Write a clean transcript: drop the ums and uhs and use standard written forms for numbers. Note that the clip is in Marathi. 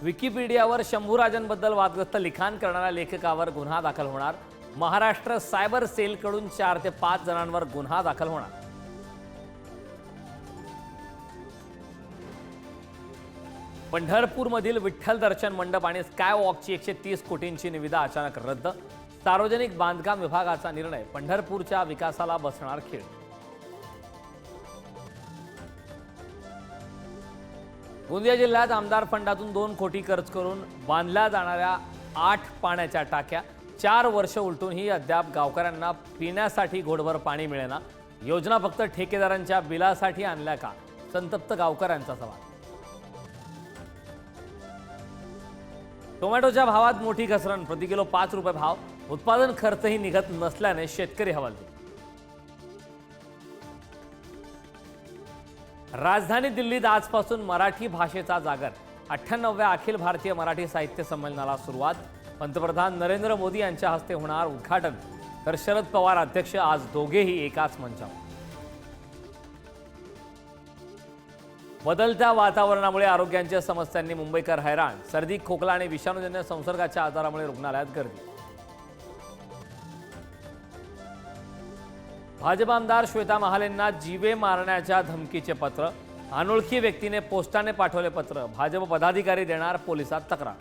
विकिपीडियावर शंभूराजांबद्दल वादग्रस्त लिखाण करणाऱ्या लेखकावर गुन्हा दाखल होणार। महाराष्ट्र सायबर सेलकडून 4 ते 5 जणांवर गुन्हा दाखल होणार। पंढरपूरमधील विठ्ठल दर्शन मंडप आणि स्काय वॉकची 130 कोटींची निविदा अचानक रद्द। सार्वजनिक बांधकाम विभागाचा निर्णय पंढरपूरच्या विकासाला बसणार खीळ। गोंदिया जिल्ह्यात आमदार फंडातून 2 कोटी खर्च करून बांधल्या जाणाऱ्या 8 पाण्याच्या टाक्या 4 वर्ष उलटूनही अद्याप गावकऱ्यांना पिण्यासाठी घोडभर पाणी मिळेना। योजना फक्त ठेकेदारांच्या बिलासाठी आणल्या का? संतप्त गावकऱ्यांचा सवाल। टोमॅटोच्या भावात मोठी घसरण, प्रति किलो 5 रुपये भाव। उत्पादन खर्चही निघत नसल्याने शेतकरी हवालदिल। राजधानी दिल्लीत आजपासून मराठी भाषेचा जागर। 98व्या अखिल भारतीय मराठी साहित्य संमेलनाला सुरुवात। पंतप्रधान नरेंद्र मोदी यांच्या हस्ते होणार उद्घाटन, तर शरद पवार अध्यक्ष आज दोघेही एकाच मंचावर। बदलत्या वातावरणामुळे आरोग्यांच्या समस्यांनी मुंबईकर हैराण। सर्दी, खोकला आणि विषाणूजन्य संसर्गाच्या आजारामुळे रुग्णालयात गर्दी। भाजप आमदार श्वेता महालेंना जीवे मारण्याच्या धमकीचे पत्र। अनोळखी व्यक्तीने पोस्टाने पाठवले पत्र। भाजप पदाधिकारी देणार पोलिसात तक्रार।